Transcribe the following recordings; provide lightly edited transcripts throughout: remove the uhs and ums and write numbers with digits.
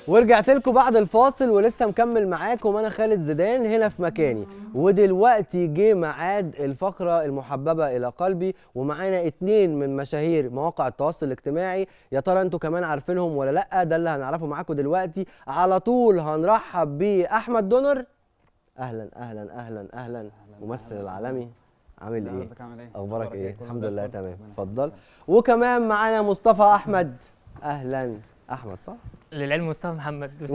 ورجعت لكم بعد الفاصل ولسه مكمل معاكم انا خالد زيدان هنا في مكاني. ودلوقتي جه ميعاد الفقره المحببه الى قلبي، ومعانا 2 من مشاهير مواقع التواصل الاجتماعي. يا ترى انتوا كمان عارفينهم ولا لا؟ ده اللي هنعرفه معاكم دلوقتي. على طول هنرحب باحمد دونر. اهلا اهلا اهلا اهلا، ممثل العالمي، عامل ايه؟ اخبارك ايه؟ الحمد لله تمام، اتفضل. وكمان معانا مصطفى احمد. اهلا احمد، صح؟ للعلم مصطفى محمد بس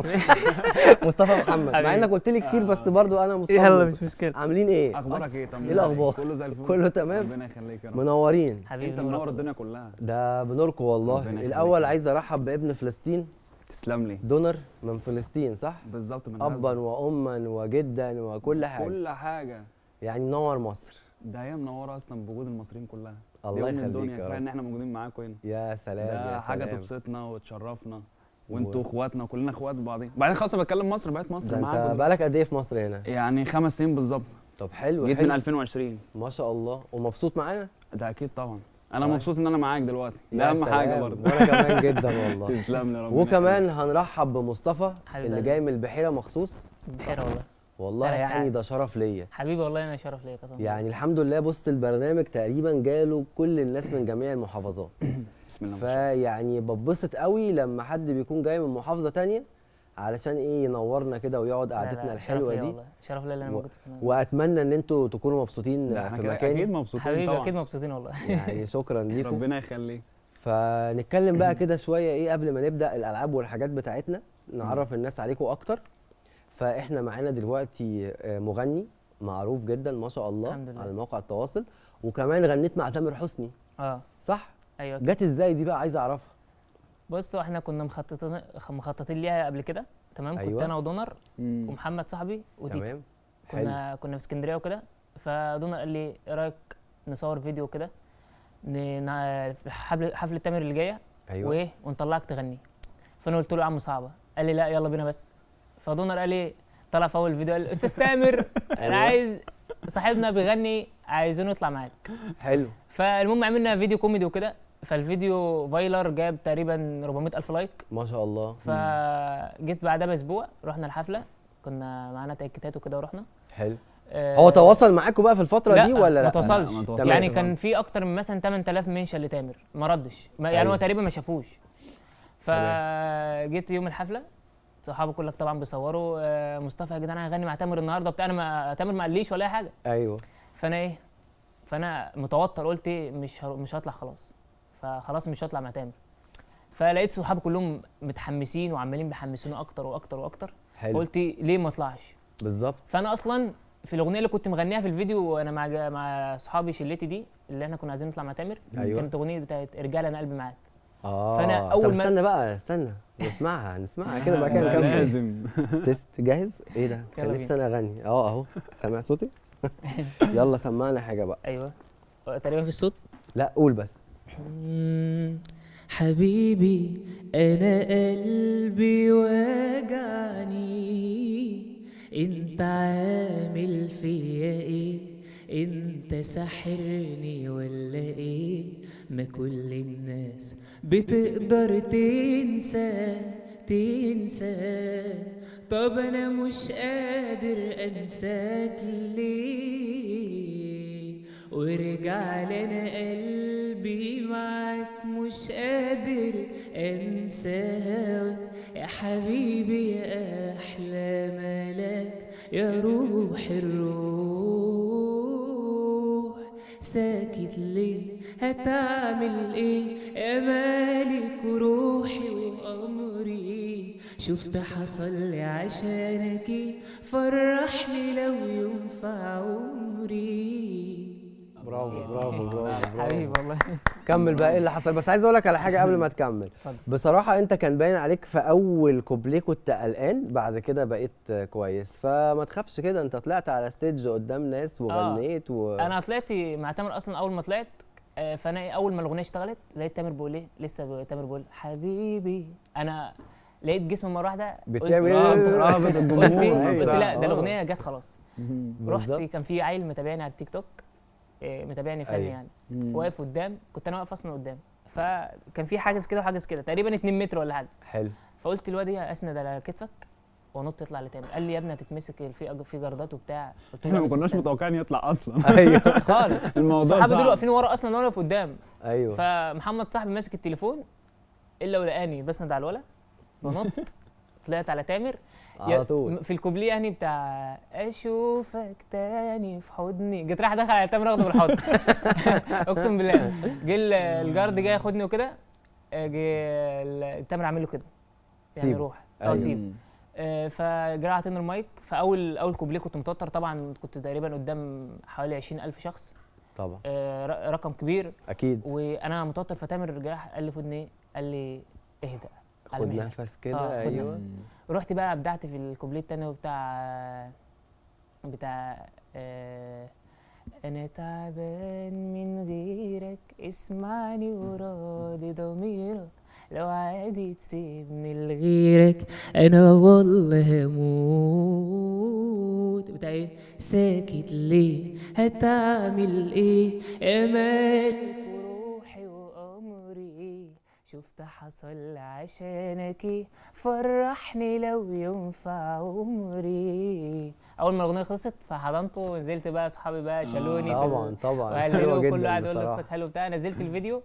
مصطفى محمد، مع انك قلت لي كتير بس برضو انا مصطفى. يلا مش مشكله. عاملين ايه؟ اخبارك ايه؟ طمني. ايه الاخبار؟ كله زي الفل، كله تمام، ربنا يخليك يا رب. منورين حبيبي، انت منور الدنيا كلها. ده بنوركم والله. ربنا يخليك. الاول عايز ارحب بابن فلسطين. تسلم لي. دونر من فلسطين، صح؟ بالظبط، من ابا غزة. واما وجدا وكل حاجه، كل حاجه. يعني منور مصر. ده هي منوره اصلا بوجود المصريين كلها. الله دي يخليك الدنيا، يا كفايه رب. ان احنا موجودين معاكم هنا. يا سلام يا ده حاجه سلام. تبسطنا وتشرفنا، وانتوا اخواتنا وكلنا اخوات بعضين. بعدين خلاص انا بتكلم مصر، بقيت مصر ده معاكم. انت بقالك قد ايه في مصر هنا؟ يعني 5 سنين بالظبط. طب حلو، جيت حلو. من 2020. ما شاء الله. ومبسوط معانا؟ ده اكيد طبعا. انا طيب. مبسوط ان انا معاك دلوقتي، يا ده اهم حاجه سلام. برضه. وانا كمان جدا والله. تسلم لي ربنا وكمان هنرحب بمصطفى حبيبي اللي قلبي. جاي من البحيره مخصوص. بخير والله. والله أنا يعني سعيد. ده شرف ليا. حبيبي والله انا شرف ليا قسما. يعني الحمد لله، بص البرنامج تقريبا جاله كل الناس من جميع المحافظات. بسم الله ما شاء الله. فيعني ببسط قوي لما حد بيكون جاي من محافظه تانية علشان ايه ينورنا كده ويقعد قعدتنا الحلوه دي. شرف ليا اللي انا موجود هنا. واتمنى ان انتوا تكونوا مبسوطين ده احنا في كده مكاني. اكيد مبسوطين حبيبي طبعا. اكيد مبسوطين والله. يعني شكرا ليكم. ربنا يخليك. فنتكلم بقى كده شويه ايه قبل ما نبدا الالعاب والحاجات بتاعتنا، نعرف الناس عليكم اكتر. فاحنا معانا دلوقتي مغني معروف جدا ما شاء الله الحمد لله. على مواقع التواصل، وكمان غنيت مع تامر حسني، صح؟ ايوه. جت ازاي دي بقى؟ عايز اعرفها. بصوا احنا كنا مخططين ليها قبل كده، تمام. أيوة. كنت انا ودونر ومحمد صاحبي ودي. تمام، حلو. كنا في اسكندريه وكده، فدونر قال لي ايه رايك نصور فيديو كده في حفله تامر اللي جايه. ايوه. وايه ونطلعك تغني. فانا قلت له يا عم صعبه. قال لي لا يلا بينا بس. فدونر قال لي طلع في اول فيديو قال استاذ تامر انا عايز صاحبنا بيغني عايزينه يطلع معاك. حلو. فالمهم عملنا فيديو كوميدي وكده، فالفيديو فايلر جاب تقريبا 400,000 لايك. ما شاء الله. فجيت بعدها باسبوع رحنا الحفله، كنا معانا تيكتات وكده ورحنا. حلو. هو تواصل معاكم بقى في الفتره دي ولا لا؟ ما تواصلش. لا، ما تواصلش. يعني كان في اكتر من مثلا 8000 منشن لتامر ما ردش، يعني أيوة. هو تقريبا ما شافوش. فجيت يوم الحفله صحابي كلك طبعا بيصوروا مصطفى يا جدعان انا هغني مع تامر النهارده بتاع، انا تامر ما قاليش ولا اي حاجه. ايوه. فانا متوتر قلت ايه مش هطلع خلاص، فخلاص مش هطلع مع تامر. فلقيت صحابي كلهم متحمسين وعمالين بيحمسوني اكتر واكتر واكتر. حلو. قلت ليه ما اطلعش. بالظبط. فانا اصلا في الاغنيه اللي كنت مغنيها في الفيديو وانا مع صحابي شلتي دي اللي احنا كنا عايزين نطلع مع تامر. أيوة. كانت اغنيه بتاعت رجاله انا قلبي معاك. فانا أول طب ما- استنى بقى، استنى نسمعها كده بقى كده ده نكمل. لازم. جاهز؟ ايه ده؟ كان يلا نفسي انا اغني. اهو سامع صوتي. يلا سمعنا حاجه بقى. ايوه تقريبا في الصوت. لا قول بس. حبيبي انا قلبي وجعني، انت عامل فيا ايه؟ انت ساحرني ولا ايه؟ ما كل الناس بتقدر تنسى. طب انا مش قادر انساك ليه؟ ورجع لنا قلبي معاك مش قادر انساك. يا حبيبي يا احلى ملاك يا روح الروح، ساكت ليه؟ هتعمل ايه يا مالك روحي وامري؟ شفت حصل لي عشانك فرحني لو يوم في عمري. برافو. حبيبي والله. كمل بقى ايه اللي حصل. بس عايز اقول لك على حاجه قبل ما تكمل. بصراحه انت كان باين عليك في اول كوبليه كنت قلقان، بعد كده بقيت كويس. فما تخافش كده، انت طلعت على ستيج قدام ناس وغنيت انا طلعت مع تامر اصلا اول ما طلعت. فانا اول ما الاغنيه اشتغلت لقيت تامر بيقول ايه، لسه تامر بيقول حبيبي. انا لقيت جسمي مره واحده بتعمل رابط الجمهور. قلت لا ده الاغنيه جت خلاص. رحت بالظبط. كان في عيل متابعني على التيك توك، متابعني فني يعني. واقف قدام، كنت انا واقف اصلا قدام، فكان في حاجز كده وحاجز كده تقريبا 2 متر ولا حاجه. حلو. فقلت الواد ايه، اسند على كتفك ونط يطلع لتامر. قال لي يا ابني هتتمسك في جردات وبتاع. قلت له احنا لا ما بس كناش استنى. متوقعين يطلع اصلا. ايوه خالص. الموضوع صحابي دول صعب. واقفين ورا اصلا وانا واقف قدام. ايوه فمحمد صاحبي ماسك التليفون الا ولقاني بسند على الولا بنط. طلعت على تامر على طول. في الكوبليه يعني بتاع اشوفك تاني في حضني، جيت رايح دخل على تامر واخده بالحضن. اقسم بالله. جه الجارد جاي ياخدني وكده، تامر عامل له كده يعني سيبه. روح أيوة. سيب. فجرى عطينا المايك. فاول كوبليه كنت متوتر طبعا، كنت تقريبا قدام حوالي 20,000 شخص. طبعا رقم كبير اكيد. وانا متوتر. فتامر جه قال لي في ودني، قال لي اهدى على خد مهلك. نفس كده. خد ايوه نفس. رحت بقى ابدعت في الكوبليه التاني بتاع انا تعبان من غيرك، اسمعني وراضي ضميرك، لو عادي تسيبني لغيرك انا والله هموت. بتاع ايه ساكت ليه، هتعمل ايه، امالك وروحي وامري، شفت حصل عشانك ايه، فرحني لو ينفع عمري. اول ما الاغنيه خلصت فحضنته ونزلت بقى، اصحابي بقى شالوني طبعا طبعا وهللوا، حلوه كله جدا قاعد يقول لي بصراحه. صوتك حلو بتاع. نزلت الفيديو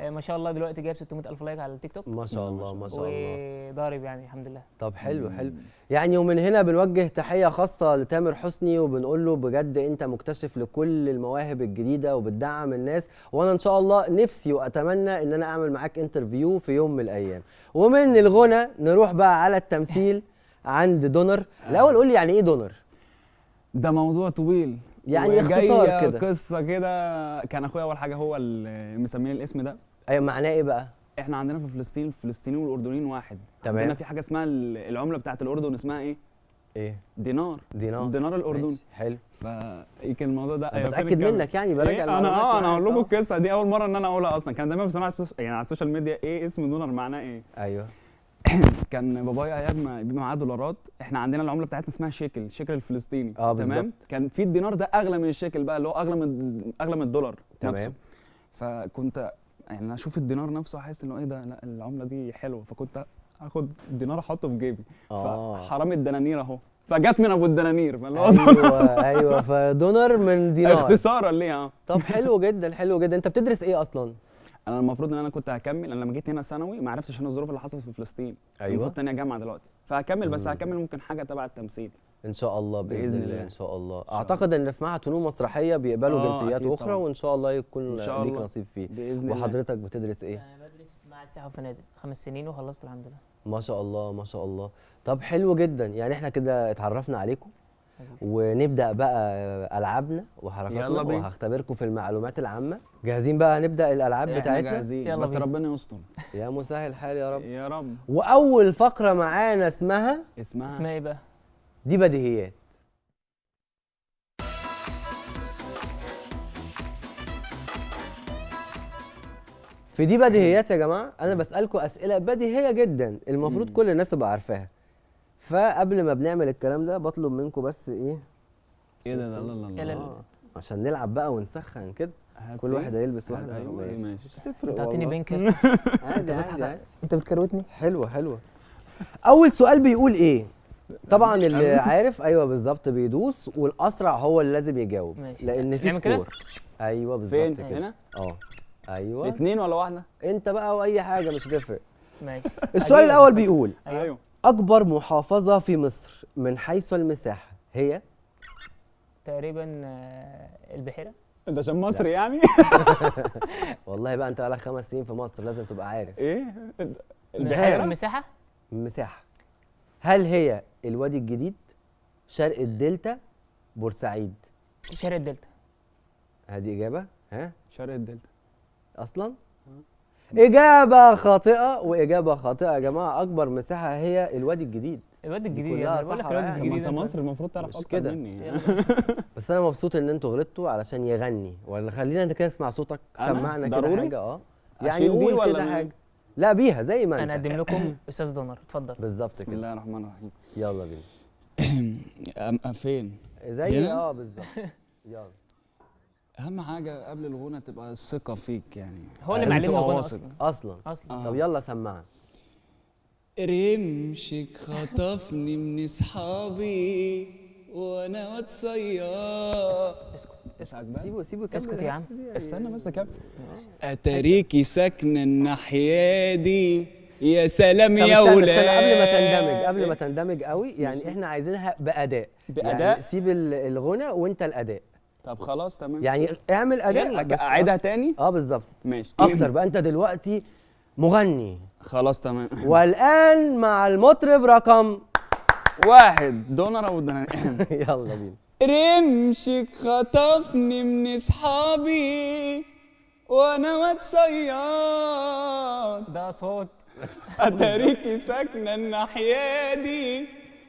ما شاء الله دلوقتي جايب 600,000 لايك على التيك توك ما شاء الله ما شاء الله. وضارب يعني الحمد لله. طب حلو حلو. يعني ومن هنا بنوجه تحية خاصة لتامر حسني وبنقول له بجد انت مكتشف لكل المواهب الجديدة وبتدعم الناس، وانا ان شاء الله نفسي واتمنى ان انا اعمل معاك انترفيو في يوم من الايام. ومن الغنى نروح بقى على التمثيل عند دونر. الاول قول لي يعني ايه دونر؟ ده موضوع طويل يعني اختصار وجاية كده. قصه كده. كان اخويا اول حاجه هو اللي مسميني الاسم ده. ايوه معناه ايه بقى؟ احنا عندنا في فلسطين الفلسطينيين والاردنيين واحد. تمام. عندنا في حاجه اسمها العمله بتاعت الاردن اسمها ايه؟ ايه؟ دينار. دينار. الدينار الاردني. ماشي، حلو. فيمكن الموضوع ده أنا بتاكد منك يعني براجع إيه؟ المعلومات انا هقول معاك. لكم القصه دي اول مره ان انا اقولها اصلا. كان دايما بيسمعوا يعني على السوشيال ميديا ايه اسم دولار معناه ايه. ايوه. كان بابايا ايام ما بيبقى معاه دولارات. احنا عندنا العمله بتاعتنا اسمها شيكل، الشيكل الفلسطيني. بالظبط. تمام. كان في الدينار ده اغلى من الشيكل بقى، اللي هو اغلى من الدولار تمام. نفسه. فكنت يعني انا اشوف الدينار نفسه احس انه ايه ده، لا العمله دي حلوه. فكنت اخد الدينار احطه في جيبي. فحرام الدنانير اهو، فجت من ابو الدنانير. فاللي هو ايوه فدونر من دينار. اختصارا ليها. طب حلو جدا حلو جدا. انت بتدرس ايه اصلا؟ انا المفروض ان انا كنت هكمل. انا لما جيت هنا ثانوي ما عرفتش انا الظروف اللي حصلت في فلسطين. ايوه. المفروض تانية جامعه دلوقتي فهكمل. بس هكمل ممكن حاجه تبع التمثيل ان شاء الله باذن الله. ان شاء الله. الله. اعتقد ان في معهد فنون مسرحيه بيقبلوا جنسيات أكيد اخرى طبعاً. وان شاء الله يكون إن شاء ليك الله. نصيب فيه. باذن الله. وحضرتك بتدرس ايه؟ انا بدرس معهد سياحه وفنادق 5 سنين وخلصت الحمد لله. ما شاء الله ما شاء الله. طب حلو جدا. يعني احنا كده اتعرفنا عليكم ونبدا بقى العابنا وحركاتنا. يلا بينا. وهختبركم في المعلومات العامه. جاهزين بقى نبدا الالعاب احنا بتاعتنا؟ جاهزين يلا بس بينا. ربنا يستر. يا مسهل الحال يا رب. يا رب. واول فقره معانا اسمها اسمها ايه بقى؟ دي بديهيات. في دي بديهيات يا جماعه انا بسالكم اسئله بديهيه جدا المفروض كل الناس تبقى عارفاها. فقبل ما بنعمل الكلام ده بطلب منكم بس ايه ده لا لا يلا. لا. عشان نلعب بقى ونسخن كده. كل واحد هيلبس واحده. ايوه ماشي. مش تفرق انت عطيني والله. بينك يا اسطى. عادي عادي عادي. انت بتكروتني. حلوه حلوه. اول سؤال بيقول ايه؟ طبعا اللي عارف ايوه بالظبط بيدوس والاسرع هو اللي لازم يجاوب. ماشي. لان في نعمل كده؟ سكور. ايوه فين؟ بالظبط كده. هنا؟ ايوه. اتنين ولا واحده؟ انت بقى واي حاجه مش هتفرق. ماشي. السؤال الاول بيقول ايوه. اكبر محافظه في مصر من حيث المساحه هي؟ تقريبا البحيره. انت عشان مصري يعني؟ والله بقى انت بقالك 5 سنين في مصر لازم تبقى عارف. ايه؟ من حيث البحيره؟ المساحه. المساحه. هل هي الوادي الجديد، شرق الدلتا، بورسعيد؟ شارع الدلتا. هذه اجابه؟ ها؟ شرق الدلتا. اصلا اجابه خاطئه واجابه خاطئه يا جماعه. اكبر مساحه هي الوادي الجديد. الواد الجديد كلها يعني بقول لك صحراء الواد يعني. طب ما الجديد انت مصري المفروض تعرف مش اكتر كده. مني يعني. بس انا مبسوط ان انتوا غلطتوا علشان يغني. ولا خلينا انت كده نسمع صوتك. أنا؟ سمعنا كده ضروري؟ حاجه. يعني أشيل دي قول ولا كده أنا؟ حاجه. لا بيها زي ما انا انت. اقدم لكم استاذ دونر اتفضل. بالظبط بسم كده. الله الرحمن الرحيم. يلا بينا. فين؟ زي هنا؟ بالظبط. يلا. اهم حاجه قبل الغنى تبقى الثقه فيك يعني. هو اللي لازم معلمني تبقى الغنى واثق. اصلا. اصلا. اصلا. طب يلا سمعنا. رمشك خطفني من اصحابي وانا واتسيار. سيبه يكمل. اسكت يا عم. استنى بس اكمل. اتاريكي ساكنه الناحيه دي، يا سلام طب يا استنى ولاد. قبل ما تندمج قوي، يعني احنا عايزينها بأداء. بأداء؟ يعني سيب الغنى وانت الأداء. طب خلاص تمام. يعني اعمل أداء بس. اعيدها تاني. بالظبط. ماشي. اكتر بقى، انت دلوقتي مغني. خلاص تمام. والآن مع المطرب رقم 1 دونر او دونر. يلا بينا. رمشك خطفني من اصحابي وانا واتسيار، ده صوت. اتاريكي ساكنه الناحيه دي،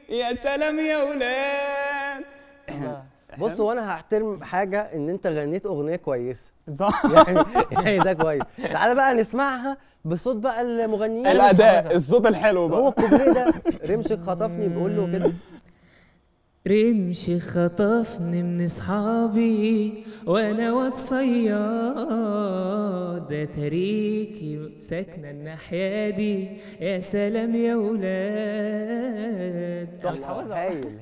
يا سلام يا ولاد. بص، هو انا هحترم حاجه ان انت غنيت اغنيه كويسه. صح. يعني ده كويس. تعالى بقى نسمعها بصوت بقى المغنيين. الاداء، الصوت الحلو بقى. هو الكوبليه ده رمشك خطفني بيقول له كده. رمشي خطفني من اصحابي وانا واتصياد، ده تاريكي ساكنه الناحيه دي، يا سلام يا ولاد.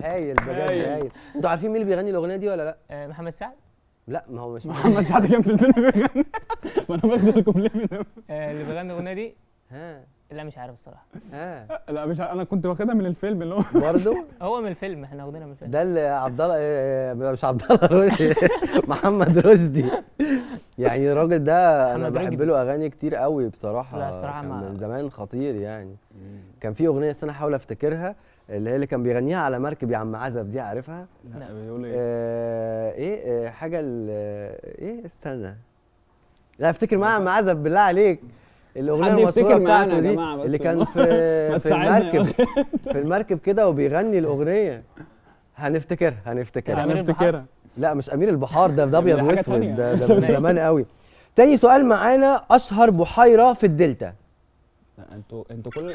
هايل بجد هايل. انتوا عارفين مين اللي بيغني الاغنيه دي ولا لا؟ محمد سعد. لا، ما هو مش محمد سعد كان في الفيلم بيغني. ما انا باخد الكوبليه منه. اللي بيغني الاغنيه دي. ها لا مش عارف الصراحه. لا مش انا كنت واخدها من الفيلم اللي هو برضه. هو من الفيلم، احنا واخدينها من الفيلم. ده اللي عبد الله، مش عبد الله رشدي. محمد رشدي. يعني الراجل ده انا محمد بحب رجبي. له اغاني كتير قوي بصراحه. لا الصراحة كان ما- من زمان خطير يعني. كان في اغنيه انا احاول افتكرها، اللي كان بيغنيها على مركب يا عم عزب، دي عارفها؟ لا بيقول ايه؟ ايه حاجه ايه استنى. لا افتكر معايا عم عزب بالله عليك. الاغنيه حد يفتكر المشهوره معانا بتاعته يا دي جماعة بس اللي كان والله. ما في تساعدنا يا المركب. في المركب كده وبيغني الاغنيه. هنفتكرها. أمير هنفتكرها. لا مش امير البحار، ده ابيض دي حاجة واسود. تانية. ده من زمان قوي. تاني سؤال معانا، اشهر بحيره في الدلتا. لا انتوا كل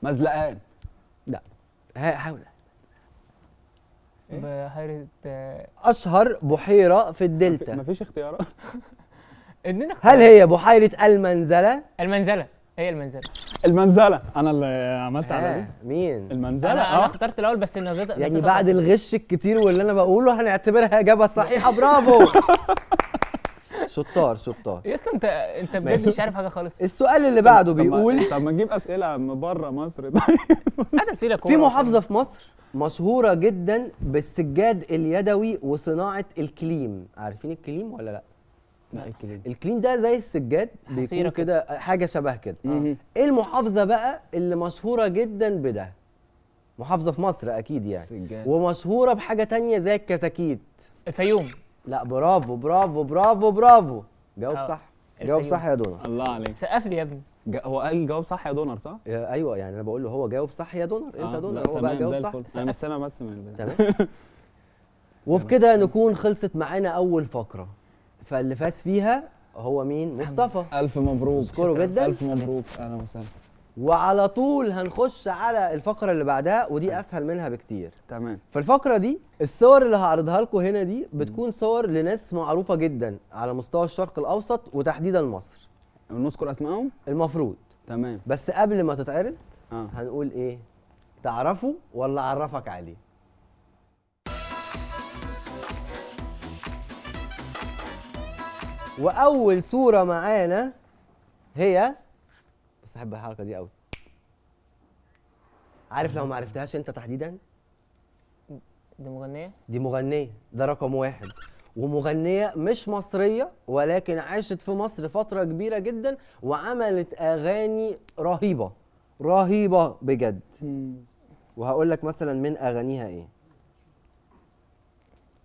مزلقان. لا حاول. بحيره اشهر بحيره في الدلتا. مفيش اختيارات. ادينا هل هي بحيره المنزله؟ المنزله. هي المنزله. المنزله. انا اللي عملت على دي. مين؟ المنزله. انا اخترت الاول بس نسيت. يعني بعد الغش الكتير واللي انا بقوله هنعتبرها اجابه صحيحه. برافو. شطار. يا اسطى انت بجد مش عارف حاجه خالص. السؤال اللي بعده بيقول، طب ما نجيب اسئله من بره مصر. انا اسئله كوره. في محافظه في مصر مشهوره جدا بالسجاد اليدوي وصناعه الكليم. عارفين الكليم ولا لا؟ لا الكلام. الكليم ده زي السجاد، بيكون حصيرة كده حاجه شبه كده. ايه المحافظه بقى اللي مشهوره جدا بده؟ محافظه في مصر اكيد يعني. سجاد. ومشهوره بحاجه تانية زي الكتاكيت. الفيوم. لا، برافو برافو برافو برافو. جاوب صح. جاوب الفيوم. صح يا دونر. الله عليك. سقف لي يا ابني. هو قال جواب صح يا دونر صح؟ ايوه، يعني انا بقول له هو جاوب صح يا دونر. انت دونر، لا، هو بقى تمام، جاوب زي صح. الفل. انا مش سامع بس من البدايه. تمام. وبكده نكون خلصت معانا اول فقره، فاللي فاز فيها هو مين؟ مصطفى. الف مبروك. اشكره جدا. الف مبروك. اهلا وسهلا. وعلى طول هنخش على الفقره اللي بعدها، ودي اسهل منها بكتير. تمام. في الفقره دي الصور اللي هعرضها لكم هنا دي بتكون صور لناس معروفه جدا على مستوى الشرق الاوسط وتحديدا مصر. نذكر اسمائهم. المفروض. تمام. بس قبل ما تتعرض اه هنقول ايه؟ تعرفه ولا اعرفك عليه؟ واول صوره معانا هي، بس احب الحركه دي قوي. عارف لو ما عرفتهاش انت تحديدا؟ دي مغنيه. دي مغنيه، ده رقم واحد. ومغنيه مش مصريه ولكن عاشت في مصر فتره كبيره جدا وعملت اغاني رهيبه رهيبه بجد. وهقول لك مثلا من اغانيها ايه.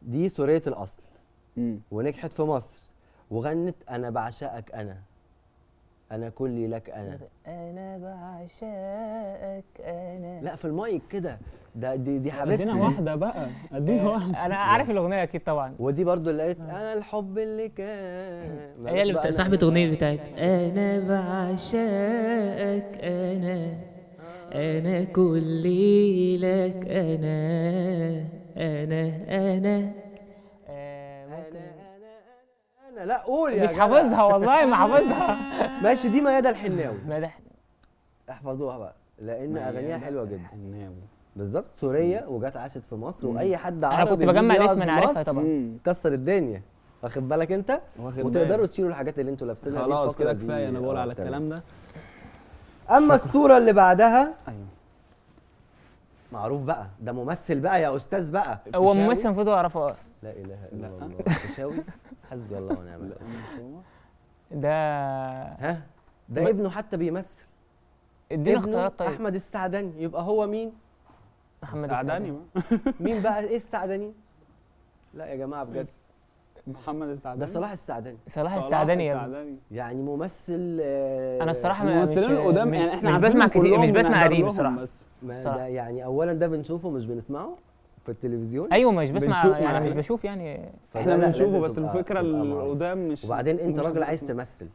دي سورية الاصل ونجحت في مصر وغنت انا بعشقك، انا كلي لك، انا بعشقك انا. لا في المايك كده، دي حبيبتي. ادينا واحده بقى، ادينا واحده. انا عارف الاغنيه اكيد طبعا. ودي برضو اللي قالت انا الحب اللي كان. هي اللي صاحبه اغنيه بتاعت انا بعشقك انا كلي لك انا أنا لا قول يا مش جدع. حافظها والله، ما حافظها. ماشي، دي ميادة الحناوي. مدح. احفظوها بقى لان اغانيها حلوه جدا. حناوي بالظبط، سوريه وجت عاشت في مصر، واي حد انا عربي كنت بجمع بيجي الاسم، يقعد انا في عارفها مصر طبعا. كسر الدنيا، واخد بالك انت؟ واخد وتقدروا بالي. تشيلوا الحاجات اللي انتوا لابسينها دي. خلاص الفقرة كده دي. كفايه، انا بقول على تمام. الكلام ده. اما الصوره اللي بعدها ايوه معروف بقى، ده ممثل بقى يا استاذ بقى. هو فيشاوي. ممثل المفروض اعرفه. لا اله الا لا. الله. فيشاوي. حسبي الله ونعم لا الوكيل. مش هو. ده ها، ده ابنه حتى بيمثل. ادينا ابنه اختيارات طيب. احمد السعدني، يبقى هو مين؟ محمد السعداني السعداني. بقى. مين بقى؟ ايه السعدني؟ لا يا جماعه بجد، محمد السعداني. ده صلاح السعدني. صلاح السعداني يا ابني. السعداني. يعني ممثل انا الصراحه مش الممثلين القدام يعني احنا مش عارفينهم بسمع كتير، كلهم مش بسمع بنحضر قديم لهم الصراحه. بس. ما الصراحة. ده يعني اولا ده بنشوفه مش بنسمعه في التلفزيون. ايوه مش بسمع بنشوف يعني، معايا. مش بشوف يعني. فده احنا لا، بنشوفه لازم بس تبقى الفكره معروف. القدام مش. وبعدين انت مش راجل عارف عايز اسمه. تمثل،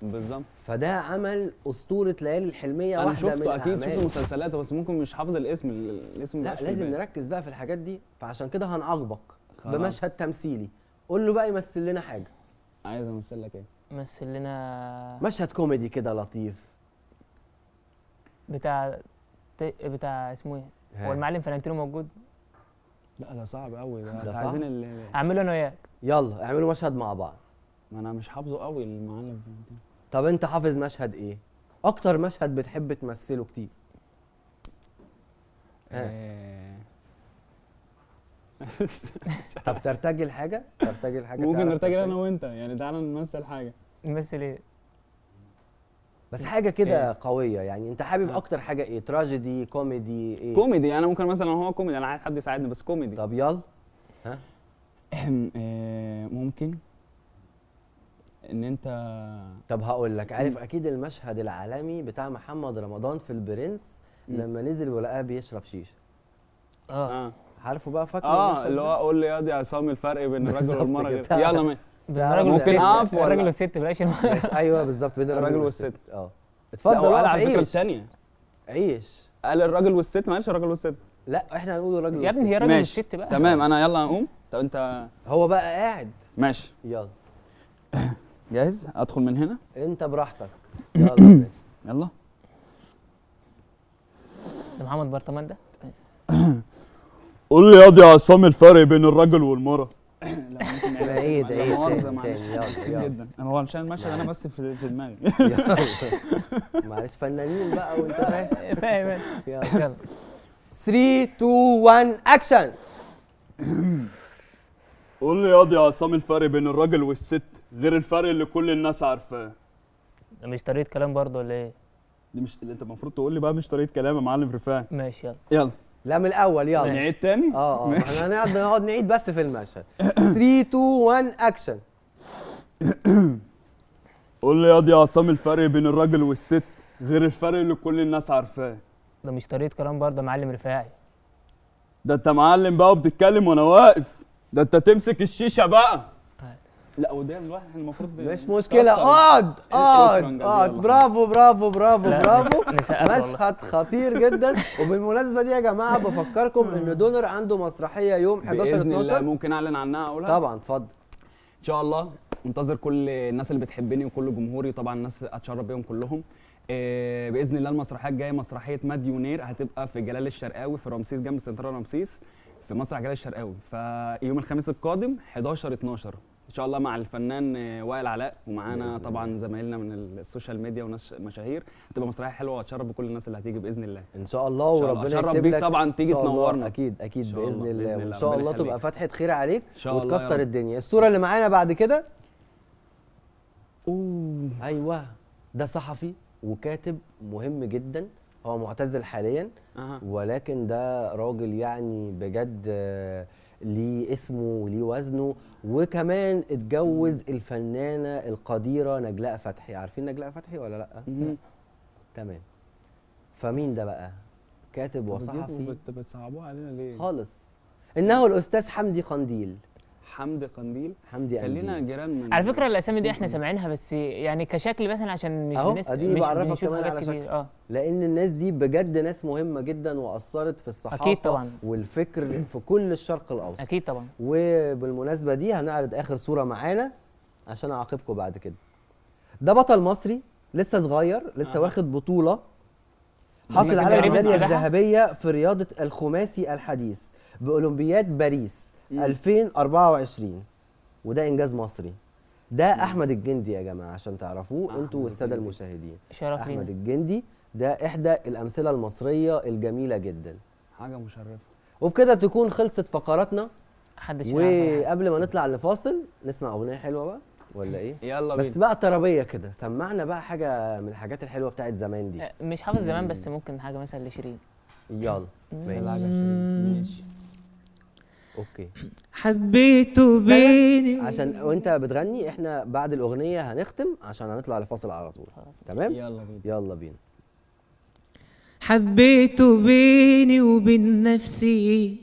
بالظبط. فده عمل اسطوره ليالي الحلميه، انا واحده شفته من اكيد، شفت أعماله. مسلسلاته بس ممكن مش حافظ الاسم. الاسم لا مبقاش في لازم بالي. نركز بقى في الحاجات دي، فعشان كده هنعاقبك خلاص. بمشهد تمثيلي. قول له بقى يمثل لنا حاجه، عايز امثل لك ايه؟ مثل لنا مشهد كوميدي كده لطيف. بتاع اسمه ايه؟ ها. هو المعلم فلانتينو موجود؟ لا ده صعب قوي ده. ده إحنا صعب؟ عايزين اعمله انا وياك. يلا اعملوا مشهد مع بعض. ما انا مش حافظه قوي المعلم. طب انت حافظ مشهد ايه؟ اكتر مشهد بتحب تمثله كتير؟ ها. طب ترتجل حاجه؟ ترتجل حاجه؟ ممكن تعرف نرتجل انا ترتجل؟ وانت يعني، تعالى نمثل حاجه. نمثل ايه؟ بس حاجه كده إيه؟ قويه يعني. انت حابب ها. اكتر حاجه ايه؟ تراجيدي، كوميدي، ايه؟ كوميدي. انا ممكن مثلا هو كوميدي، انا عايز حد يساعدني بس كوميدي. طب يلا. ممكن ان انت. طب هقول لك، عارف اكيد المشهد العالمي بتاع محمد رمضان في البرنس لما نزل ولقاه بيشرب شيشه؟ اه عارفه بقى، فاكر المشهد اللي هو ده؟ قول لي يا دي عصام الفرق بين الراجل بالظبط والمرأة غير. كده. يلا ماشي. الراجل ممكن والست. أقف ولا؟ الراجل والست بلاش ماشي، ايوه بالظبط، بين الراجل والست. اه لا اتفضل هو قال اقف، على فكرة عيش الثانية. عيش. قال الراجل والست، ما قالش الراجل والست. لا احنا هنقول الراجل يا ابني والست. هي راجل ماشي. والست بقى. تمام انا يلا نقوم. طب انت هو بقى قاعد. ماشي يلا جاهز؟ ادخل من هنا. انت براحتك. يلا ماشي. يلا. ده محمد برطمان ده. قول لي يا دي عصام الفرق بين الراجل والمرأة. لا ممكن لا، عيد، لا عيد، مؤاخذة تاني، معلش. تاني، يلا، اسفين يلا. جدا. انا هو عشان المشهد انا بس في دماغي. يلا. معلش، فنانين بقى وانت فاهم. فاهم. يلا يلا 3 2 1 اكشن. قول لي يا دي عصام الفرق بين الراجل والست غير الفرق اللي كل الناس عارفاه. ده مش طريقه كلام برضه ولا ايه؟ دي مش اللي انت المفروض تقول لي بقى، مش طريقة كلام يا معلم رفاعي. ماشي يلا. يلا لا من الاول، يلا. نعيد تاني؟ اه ماشي. احنا هنقعد نعيد بس في المشهد. 3 2 1 اكشن. قول لي يا دي عصام الفرق بين الراجل والست غير الفرق اللي كل الناس عارفاه. ده مش طريقه كلام برضه يا معلم رفاعي. ده انت معلم بقى وبتتكلم وانا واقف. ده انت تمسك الشيشه بقى. لا وده الواحد المفروض مش مشكلة، يتأثر. اقعد شكراً اقعد جزيلاً. اقعد. برافو برافو برافو لا، برافو. نسقف والله. مشهد خطير جدا. وبالمناسبة دي يا جماعة بفكركم ان دونر عنده مسرحية يوم 11 باذن الله 12. ممكن اعلن عنها اقولها. طبعا اتفضل. ان شاء الله منتظر كل الناس اللي بتحبني وكل جمهوري، طبعا الناس اتشرف بيهم كلهم. باذن الله المسرحيه الجايه مسرحيه مديونير هتبقى في جلال الشرقاوي في رمسيس جنب سنترال رمسيس في مسرح جلال الشرقاوي، فيوم الخميس القادم 11 12 ان شاء الله مع الفنان وائل علاء، ومعانا طبعا زمايلنا من السوشيال ميديا وناس مشاهير. هتبقى مسرحيه حلوه وهتشرف بكل الناس اللي هتيجي باذن الله. ان شاء الله، إن شاء الله. وربنا أشرف يكتب بيك لك طبعا تيجي إن شاء الله. تنورنا. اكيد اكيد إن شاء الله، باذن الله. بإذن وان الله. شاء ربنا الله تبقى يخليك. فتحة خير عليك إن شاء الله يا وتكسر رب. الدنيا. الصورة اللي معانا بعد كده، اوه ايوه، ده صحفي وكاتب مهم جدا. هو معتزل حاليا، اها ولكن ده راجل يعني بجد ليه اسمه وليه وزنه. وكمان اتجوز الفنانة القديرة نجلاء فتحي. عارفين نجلاء فتحي ولا لا؟ مهم. تمام. فمين ده بقى؟ كاتب وصحفي بتصعبوها علينا ليه؟ خالص. انه الاستاذ حمدي قنديل. حمدي قنديل. حمدي كان لنا قنديل. جيران من على فكره الاسامي دي احنا سامعينها بس يعني كشكل مثلا عشان مش أهو، بنس... أديني مش بعرفك بنشوف كمان حاجات على كتير. شكل. لان الناس دي بجد ناس مهمة جدا واثرت في الصحافة أكيد طبعاً. والفكر في كل الشرق الاوسط. اكيد طبعا. وبالمناسبة دي هنعرض اخر صورة معانا عشان اعاقبكم بعد كده. ده بطل مصري لسه صغير، لسه واخد بطوله، حاصل على تقريباً الميداليه سباحة؟ الذهبيه في رياضه الخماسي الحديث باولمبياد باريس 2024، وده انجاز مصري. ده احمد الجندي يا جماعه عشان تعرفوه أحمد انتوا والساده الجندي. المشاهدين. شرف احمد لينا. الجندي ده احدى الامثله المصريه الجميله جدا. حاجه مشرفه. وبكده تكون خلصت فقراتنا، محدش يعرف أي حاجة. وقبل ما نطلع لفاصل نسمع اغنيه حلوه بقى ولا ايه؟ يلا بس بينا. بقى طربيه كده، سمعنا بقى حاجه من الحاجات الحلوه بتاعت زمان دي. مش حافظ زمان، بس ممكن حاجة مثلا لشيرين. يلا ماشي. ماشي. اوكي. حبيته بيني عشان وانت بتغني احنا بعد الاغنيه هنختم عشان هنطلع لفاصل على طول. تمام. يلا بينا. يلا بينا. حبيته بيني وبين نفسي،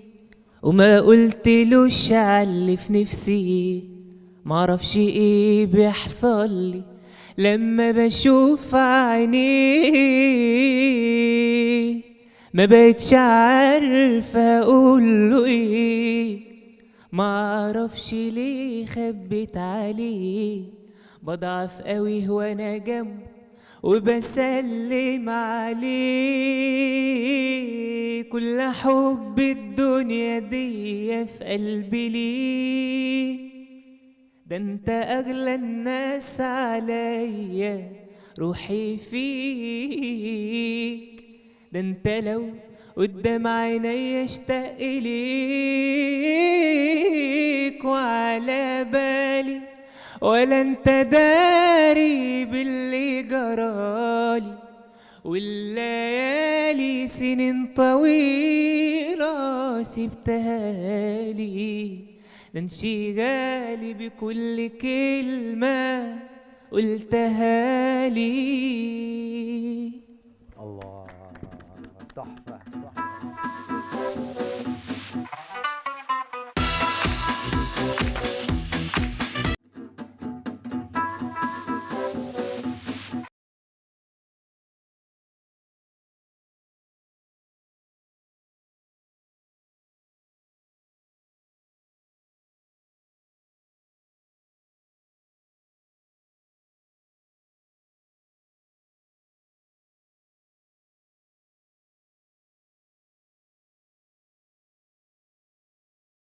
وما قلتلوش على اللي في نفسي. معرفش ايه بيحصل لي لما بشوف عينيه، ما بقتش عارفه اقوله ايه. معرفش ليه خبيت عليه، بضعف قوي وانا جنبه وبسلم عليه. كل حب الدنيا دي في قلبي ليه، ده انت اغلى الناس عليا، روحي فيك. ده انت لو قدام عيني اشتاق ليك، وعلى بالي ولا انت داري باللي جرالي. والليالي سنين طويلة سبتها لي، ده انشغالي بكل كلمة قلتها لي. الله، تحفه تحفه.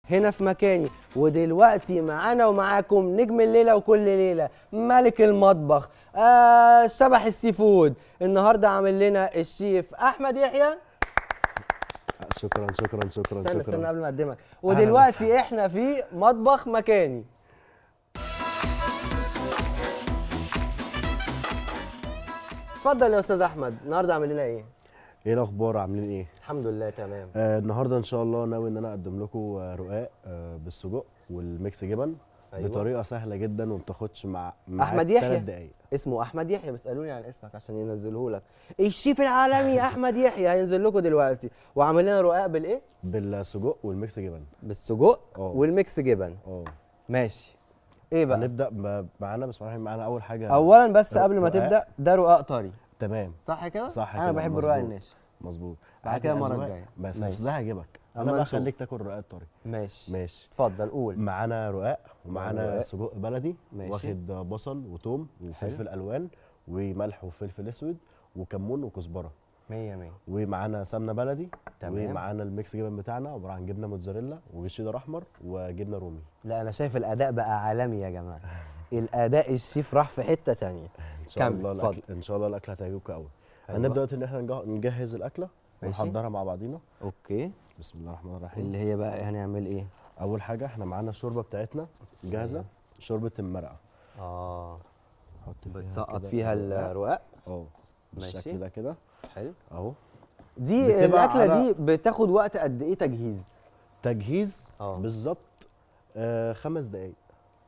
هنا في مكاني، ودلوقتي معانا ومعاكم نجم الليله وكل ليله، ملك المطبخ، شبح السي فود. النهارده عامل لنا الشيف احمد يحيى. شكرا شكرا شكرا استنى شكرا. قبل ما اقدمك. ودلوقتي احنا في مطبخ مكاني. اتفضل يا استاذ احمد، النهارده عامل لنا ايه؟ ايه الاخبار، عاملين ايه؟ الحمد لله تمام. النهارده ان شاء الله ناوي ان انا اقدم لكم رقاق بالسجق والميكس جبن. أيوة. بطريقه سهله جدا وما بتاخدش معاك احمد يحيى 3 دقايق. اسمه احمد يحيى، بيسالوني عن اسمك عشان ينزله لك. الشيف العالمي احمد يحيى هينزل لكم دلوقتي، وعامل لنا رقاق بالايه؟ بالسجق والميكس جبن. بالسجق اه. والميكس جبن. ماشي. ايه بقى؟ هنبدا معانا بسم الله الرحمن الرحيم. معانا اول حاجه اولا بس قبل ما رقاق. تبدا، ده رقاق طري تمام. صح كده؟ صح انا كده، بحب مظبوط. الرقاق الناشف. مظبوط. بعد عادي كده المرة أذواق، الجاية. بس ماشي. ده هيعجبك. أما انا بقى نشوف. خليك تاكل الرقاق الطري. ماشي. ماشي. اتفضل قول. معانا رقاق معانا ومعانا رقاق. سجق بلدي. ماشي. واخد بصل وتوم وفلفل الوان وملح وفلفل اسود وكمون وكزبره. 100 100. ومعانا سمنه بلدي. تمام. ومعانا الميكس جبن بتاعنا عباره عن جبنه موتزاريلا وشيدر احمر وجبنه رومي. لا انا شايف الاداء بقى عالمي يا جماعه. الاداء الشيف راح في حته تانية. ان شاء كمل، الله اتفضل. الاكل ان شاء الله الاكل هتعجبكم قوي. أيوة. هنبدا دلوقتي ان احنا نجهز الاكله ماشي. ونحضرها مع بعضينا. اوكي. بسم الله الرحمن الرحيم. اللي هي بقى هنعمل ايه؟ اول حاجه احنا معانا الشوربه بتاعتنا جاهزه. أيوة. شوربه المرقه. نحط بتسقط كده فيها الرقاق. اه ماشي. بالشكل ده كده حلو. اهو. دي بتبقى الاكله على- دي بتاخد وقت قد ايه تجهيز؟ تجهيز بالظبط. بالظبط 5 دقايق.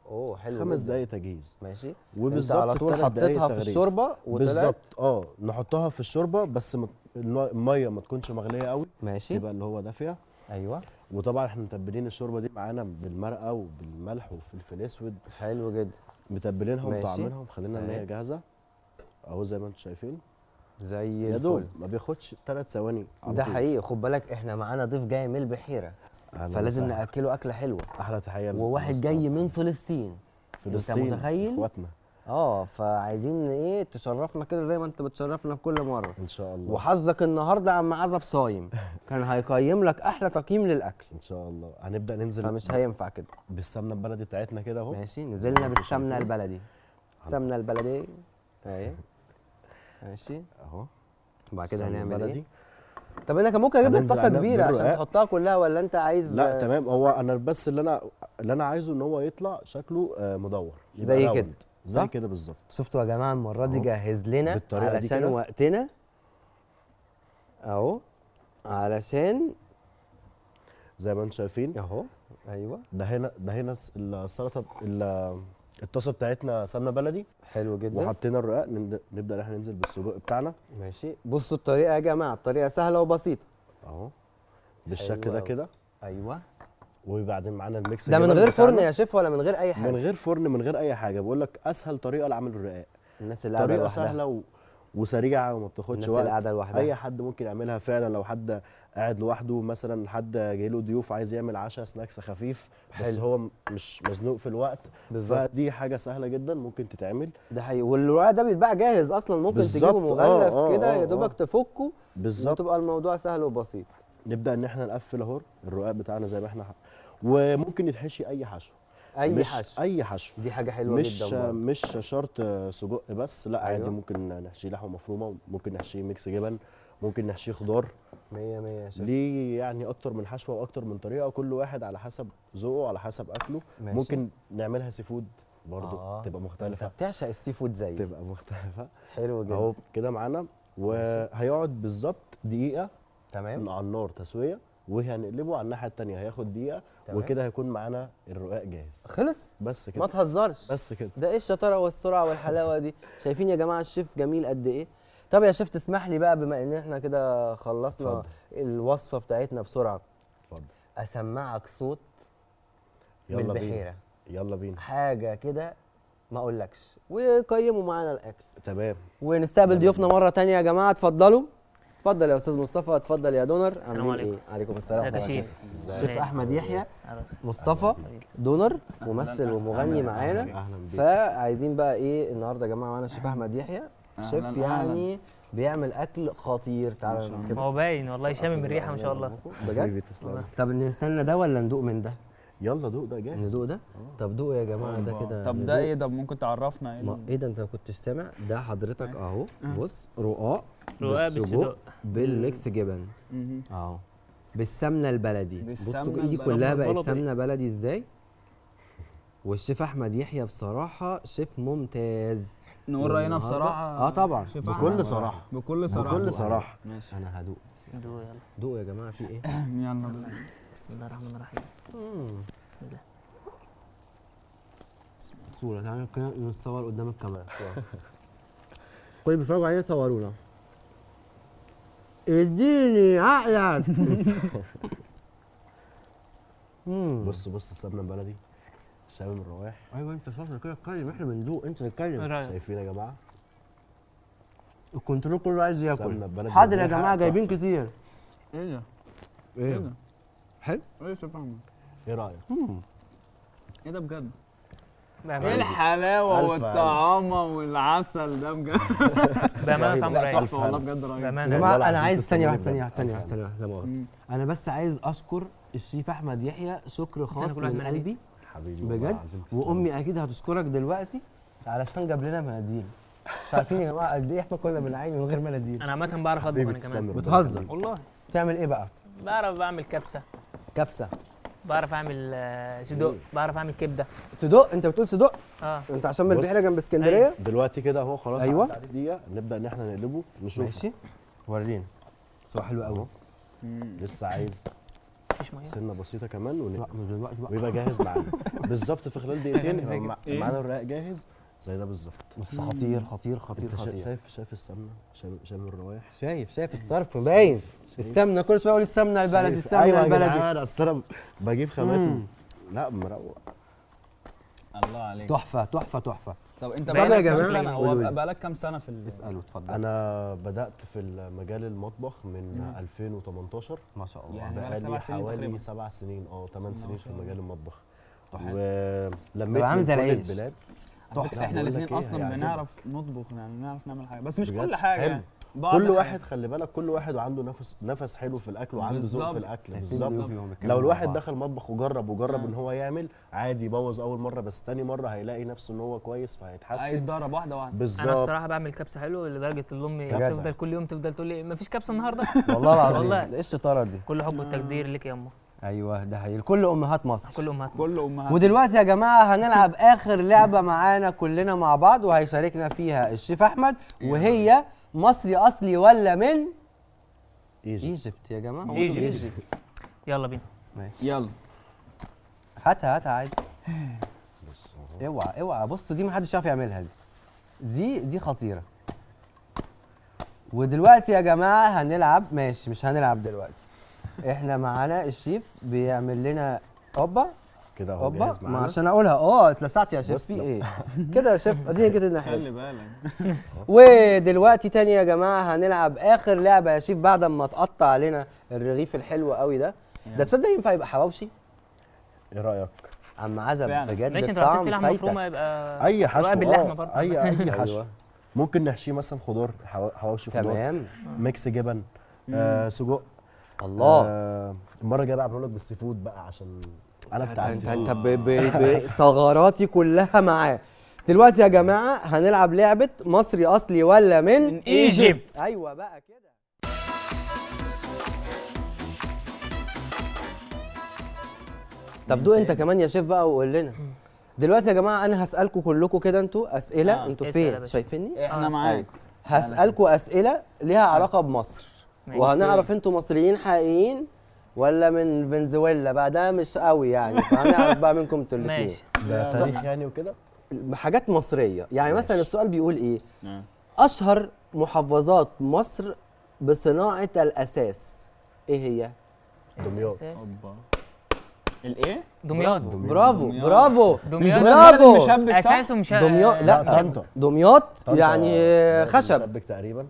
اوه حلو 5 جداً. دقايق تجهيز. ماشي. انت وبالظبط على طول 3 دقايق حطيتها في تغليف. الشوربه وطلعت. بالظبط نحطها في الشوربه بس الميه ما تكونش مغليه قوي. ماشي. يبقى اللي هو دافيه. ايوه. وطبعا احنا متبلين الشوربه دي معانا بالمرقه وبالملح والفلفل الاسود. حلو جدا. متبلينها ماشي. ومطعمينها ومخلينها ان هي تمام. جاهزه اهو زي ما انتم شايفين. زي يا دوب الفل. ما بياخدش 3 ثواني على ده طول. حقيقي، خد بالك احنا معانا ضيف جاي من البحيره، أهلاً فلازم وسهلاً. ناكله اكله حلوه. احلى تحيه وواحد للناس جاي طبعاً. من فلسطين، فلسطين متخيل؟ اخواتنا فعايزين ايه تشرفنا كده زي ما انت بتشرفنا في كل مره. ان شاء الله. وحظك النهارده يا عم عزب صايم، كان هيقيم لك احلى تقييم للاكل، ان شاء الله هنبدا ننزل فمش هينفع كده. بالسمنه البلدي بتاعتنا كده اهو. ماشي، نزلنا بالسمنه البلدي. السمنه البلدي اهي. ماشي، اهو وبعد كده السمنة هنعمل البلدي. ايه؟ طب انا كان ممكن اجيب لك هننزل طاسه عليها كبيره عشان بالرقاق. تحطها كلها، ولا انت عايز؟ لا تمام، هو انا بس اللي انا عايزه ان هو يطلع شكله مدور، يبقى زي راوند. كده، زي صح؟ كده بالظبط. شفتوا يا جماعه المره دي أهو. جهز لنا بالطريقة دي علشان كده. وقتنا اهو، علشان زي ما انتم شايفين اهو. ايوه، ده هنا السلطه الطاسه بتاعتنا سمنه بلدي، حلو جدا. وحطينا الرقاق. نبدا ان احنا ننزل بالسجق بتاعنا ماشي، بصوا الطريقه يا جماعه، الطريقه سهله وبسيطه اهو بالشكل ده أوي. كده. ايوه، وبعدين معانا الميكس ده من جبن غير فرن بتاعنا. يا شيف ولا من غير اي حاجه؟ من غير فرن، من غير اي حاجه. بقول لك اسهل طريقه لعمل الرقاق، الناس اللي قاعده طريقه لوحدها، سهله وسريعه وما بتاخدش الناس وقت. اللي قاعده لوحدها. اي حد ممكن يعملها فعلا، لو حد قاعد لوحده مثلا، حد جاي له ضيوف عايز يعمل عشاء سناكس خفيف بس حلو. هو مش مزنوق في الوقت، بالظبط. فدي حاجه سهله جدا ممكن تتعمل. ده حقيقي، والرقاق ده بيتباع جاهز اصلا، ممكن بالظبط. تجيبه مغلف كده آه. يا دوبك تفكه بالظبط. وتبقى الموضوع سهل وبسيط. نبدا ان احنا نقفل اهو الرقاق بتاعنا زي ما احنا وممكن يتحشي اي حشو. اي حشو، اي حشو. دي حاجه حلوه مش جدا برضه. مش شرط سجق بس، لا أيوة. عادي ممكن نحشيه لحمه مفرومه، ممكن نحشيه ميكس جبن، ممكن نحشيه خضار. 100 100 يا شيخ. ليه يعني اكتر من حشوه واكتر من طريقه، كل واحد على حسب ذوقه على حسب اكله. ماشي. ممكن نعملها سي فود برضه تبقى انت مختلفه. بتعشق السي فود زي تبقى مختلفه. حلو جدا. اهو كده معانا، وهيقعد بالظبط دقيقه تمام. على النار تسويه، وهنقلبه على الناحيه الثانيه هياخد دقيقه، تمام. وكده هيكون معانا الرقاق جاهز. خلص؟ بس ما كده. تهزرش. بس كده. ده ايه الشطاره والسرعه والحلاوه دي؟ شايفين يا جماعه الشيف جميل قد ايه؟ طب يا شيف تسمح لي بقى، بما ان احنا كده خلصنا اتفضل. الوصفه بتاعتنا بسرعه، اتفضل. اسمعك صوت يلا بالبحيره، بينا. يلا بينا. حاجه كده ما اقولكش، وقيموا معانا الاكل. تمام. ونستقبل ضيوفنا مره تانية يا جماعه. اتفضلوا. اتفضل يا استاذ مصطفى، اتفضل يا دونر. عاملين عليكم. ايه؟ عليكم السلام ازيك يا ورحمة شيف؟ الله. الشيف احمد يحيى مصطفى دونر، ممثل ومغني معانا. اهلا بيك. فعايزين بقى ايه النهارده يا جماعه؟ معانا الشيف احمد يحيى، شيف أهلاً، يعني بيعمل اكل خطير. تعالى كده. هو باين والله، شامم الريحه ما شاء الله. بجد؟ حبيبي تسلم. طب نستنى ده ولا ندوق من ده؟ يلا دوق ده جاهز. ندوق ده؟ طب دوق يا جماعه ده كده. طب ده ايه ده؟ ممكن تعرفنا ايه ايه ده؟ انت ما كنتش سامع؟ ده حضرتك اهو، بص رقاق رقاق بالصدق. بالميكس جبن اهو، بالسمنه البلدي. بالسمنة بصوا ايدي البلدي. كلها بقت بلدي. سمنه بلدي ازاي. والشيف احمد يحيى بصراحه شيف ممتاز. نقول راينا والنهاردة- بصراحه. طبعا شيف بسم أحمد. الله. بكل صراحه. بكل صراحه. بكل صراحه. ماشي. انا هدوق. دوق يلا. دوق يا جماعه في ايه؟ يلا بينا. بسم الله الرحمن الرحيم. بسم الله. صوره تعالى كده نتصور قدام الكاميرا. كل اللي بيتفرجوا علينا صورونا. اديني عقلك. بص السمنه البلدي شامم الروايح. ايوه انت شاطر كده، اتكلم، احنا بندوق انت تتكلم. رايق. شايفين يا جماعه؟ الكنترول كله عايز السمنة ياكل. البلدي حاضر يا والريحة جماعه جايبين تحفة. كتير. ايه ده؟ ايه ده؟ حلو. ايه يا شيف احمد؟ ايه رايك؟ ايه ده بجد؟ بأمانة. ايه الحلاوه ألف والطعامه والعسل ده بجد؟ بأمانة طعمه رايق. تحفه والله بجد رهيب. يا بأمانة. جماعه والله انا العظيم عايز ثانيه واحده، تسلموا ثانيه لي واحده، ثانيه واحده، لا مؤاخذه. انا بس عايز اشكر الشيف احمد يحيى شكر خاص كل واحد من من قلبي. قلبي حبيبي والله بجد. العظيم تسلم. وامي اكيد هتشكرك دلوقتي علشان جاب لنا مناديل. مش عارفين يا جماعه قد ايه احنا كنا بنعاني من غير مناديل. انا عامة بعرف اطبخ حبيبي انا تسلم كمان. ربنا بتهزر. يخليك. والله تعمل ايه بقى؟ بعرف اعمل كبسة، كبسه. بعرف اعمل صدوق، بعرف اعمل كبدة. صدق؟ انت بتقول صدق؟ اه انت عشان من بص. البحيره جنب اسكندريه؟ دلوقتي كده اهو خلاص. أيوة. عدى عليه دقيقه، نبدا ان احنا نقلبه نشوف. ماشي ورينا. صراحه حلو قوي. لسه عايز مفيش ميه. سنه بسيطه كمان لا من دلوقتي بقى. ويبقى جاهز معانا بالظبط في خلال دقيقتين يبقى إيه؟ معانا الرقاق جاهز زي ده بالظبط. بص خطير خطير خطير انت خطير. شايف السمنه، شايف الروايح. شايف الصرف باين. السمنه كل شويه اقول السمنه البلدي، شايف؟ السمنه أيوة يا البلدي. جدعان، اصل انا بجيب خامات لا مروق. الله عليك. تحفه تحفه تحفه. طب انت طب يا بقالك جماعة، كام سنه؟ قولوا لي. هو بقالك كام سنه في اسالوا اتفضل. انا بدات في مجال المطبخ من 2018. ما شاء الله. يعني بقالك بقالي 7 سنين حوالي تقريباً. 7 سنين 8 سنين في مجال المطبخ. ولميت بيبقى عامل من زي كل العيش. البلاد. على فكرة احنا بقول لك الاثنين إيه، اصلا هيعجبك. بنعرف نطبخ، يعني نعرف نعمل حاجه، بس مش بجد كل حاجه حلو. يعني. بعض كل الحاجات. واحد خلي بالك، كل واحد وعنده نفس حلو في الاكل وعنده ذوق في بالظبط. الاكل. شايفين بالظبط. ضيوفي وهم بيتكلموا لو مع الواحد بعض. دخل مطبخ وجرب ان هو يعمل عادي، يبوظ اول مره بس تاني مره هيلاقي نفسه ان هو كويس فهيتحسن. هيتدرب واحده واحده. انا بالظبط. الصراحه بعمل كبسه حلوه لدرجه ان امي كبسة. تفضل كل يوم تقول لي مفيش كبسه النهارده. والله العظيم والله. ايه الشطاره دي؟ كل حب والتقدير لك يا امه. ايوه ده حقيقي، كل امهات مصر. كل امهات مصر. كل امهات. ودلوقتي يا جماعه هنلعب اخر لعبه معانا كلنا مع بعض، وهيشاركنا فيها الشيف احمد، وهي مصري اصلي ولا من ايجيبت يا جماعه. إيجيبت. يلا بينا. ماشي يلا. هاتها عادي. اوعى بصوا دي محدش يعرف يعملها دي خطيره. ودلوقتي يا جماعه هنلعب، ماشي مش هنلعب دلوقتي، احنا معانا الشيف بيعمل لنا اوبا كده هو اوبا، جاهز ما معانا. عشان اقولها اتلسعت يا شيف بص في لا. ايه كده يا شيف، اديني كده الناحيه. خلي بالك. ودلوقتي تاني يا جماعه هنلعب اخر لعبه يا شيف بعد ما تقطع علينا الرغيف الحلو قوي ده. ده تصدق ينفع يبقى حواوشي؟ ايه رايك؟ عم عزب فعلا. بجد ماشي، انت لو عايز الطعم لحمه فايتك. مفرومه يبقى اي حشو رقاق باللحمه برضه. اي حشو. أيوة. ممكن نحشيه مثلا خضار، حواوشي خضار، تمام. ميكس جبن، سجق. الله. المره الجايه بقى بعمله لك بالسي فود بقى، عشان انا بتاع انت السي انت فود. بثغراتي كلها معاه. دلوقتي يا جماعه هنلعب لعبه مصري اصلي ولا من ايجيبت. ايوه بقى كده. طب دوق انت كمان يا شيف بقى وقول لنا. دلوقتي يا جماعه انا هسالكم كلكم كده انتوا اسئله، انتوا اسأل يا فين باشا. شايفيني؟ احنا معاك. هسالكم اسئله ليها علاقه بمصر، ماشي. وهنعرف انتوا مصريين حقيقيين ولا من فنزويلا بقى، ده مش قوي يعني، فهنعرف بقى منكم انتوا الاثنين. ماشي. ده تاريخ يعني وكده. حاجات مصريه يعني. مثلا ماشي. السؤال بيقول ايه؟ اشهر محافظات مصر بصناعه الاساس ايه هي؟ دمياط. أساس. اوبا. الايه؟ دمياط. برافو دمياط. برافو دمياط. برافو. المشبك صح؟ اساسه مش دمياط لا، لا طنطا. دمياط طنطا يعني بلد خشب. المشبك تقريبا.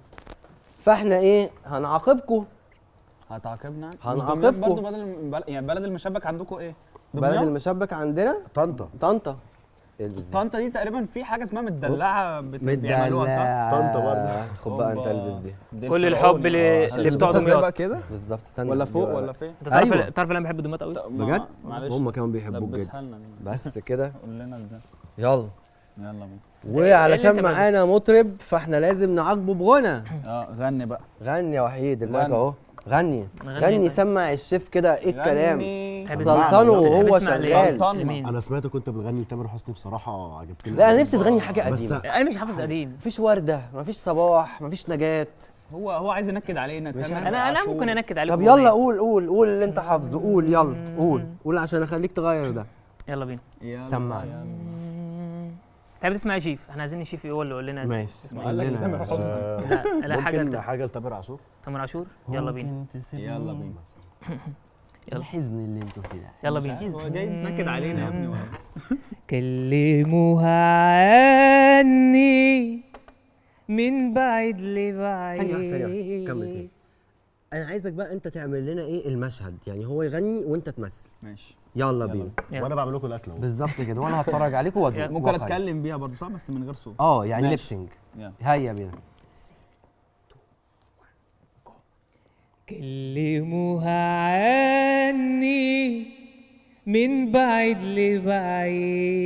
فاحنا ايه هنعاقبكم. هتعاقبنا؟ مش هنعاقبكم. دمياط برضه يعني بلد المشبك عندكم ايه؟ بلد دمياط؟ المشبك عندنا طنطا. طنطا. طنطا دي تقريبا في حاجه اسمها مدلعه بيعملوها صح؟ طنطا برضه. خد بقى انت أوبا. البس دي كل الحب اللي بتوع بتوع دمياط. كده بالظبط. استنى ولا دي فوق بقى. ولا فين؟ انت تعرف أيوة. تعرف ان انا بحب دمياط قوي. بجد؟ معلش هم كمان بيحبوك لبسها جدا. لنا دي. بس كده قول لنا ازاي. يلا. يلا بينا. وعلشان إيه اللي انت معانا مطرب فاحنا لازم نعاقبه بغنى. غني بقى. غني يا وحيد المايك غني. اهو. غني نغني غني طيب. سمع الشيف كده ايه الكلام. غني. تحب سلطنه تسمع- وهو تحب تسمع شغال. سلطنة. لمين؟ انا سمعت كنت بتغني لتامر حسني بصراحه عجبتني. لا انا نفسي تغني حاجه بس قديمه. انا مش حافظ قديم. مفيش ورده، مفيش صباح، مفيش نجاة. هو عايز ينكد علينا مش تامر انا عاشور. ممكن انكد عليك. طب يلا قول اللي انت حافظه. قول يلا قول عشان اخليك تغير ده. يلا بينا. يلا. سمعني. يلا. تحب تسمع يا شيف؟ احنا عايزين الشيف يقول له، يقول لنا. ماشي قال لك تامر حسني. لا حاجه ممكن حاجه لتامر عاشور. تامر عاشور. يلا بينا. يلا بينا. يلا. الحزن اللي انتوا فيه ده. يلا مش بينا. عارف، هو جاي ينكد علينا يا ابني. كلموها عني من بعيد لبعيد. ثانية واحدة كمل تاني. انا عايزك بقى انت تعمل لنا ايه المشهد، يعني هو يغني وانت تمثل. ماشي. يلا بينا. يلا. وانا بعمل لكم الاكل اهو. بالظبط كده، وانا هتفرج عليكم واجي. ممكن اتكلم بيها برضه صح بس من غير صوت. يعني ماشي. ليبسينج. يلا. هيا بينا. كلموها عني من بعيد لبعيد،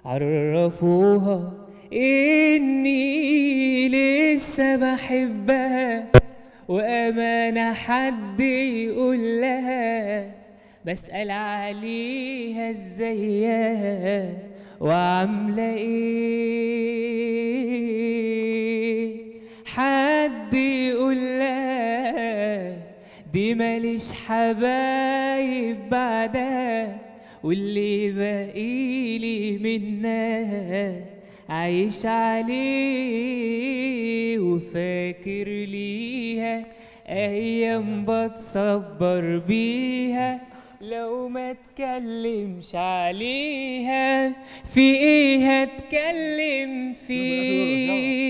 عرفوها إني لسه بحبها، وأمانة حد يقول لها بسأل عليها ازيها وعاملة ايه، حد يقول لها دي ماليش حبايب بعدها، واللي باقيلي منها عايش عليه وفاكر ليها ايام بتصبر بيها، لو ما اتكلمش عليها في ايه هتكلم فيه،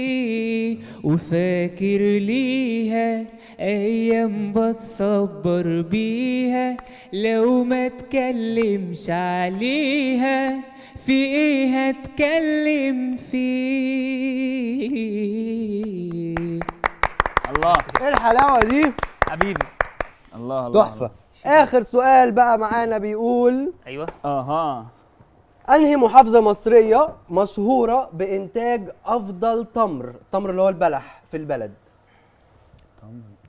وفاكر ليها ايام بتصبر بيها، لو ما اتكلمش عليها في ايه هتكلم فيه؟ الله ايه الحلاوه دي؟ حبيبي. الله الله. تحفه. اخر سؤال بقى معانا بيقول ايوه. اها. انهي محافظه مصريه مشهوره بانتاج افضل تمر؟ التمر اللي هو البلح في البلد.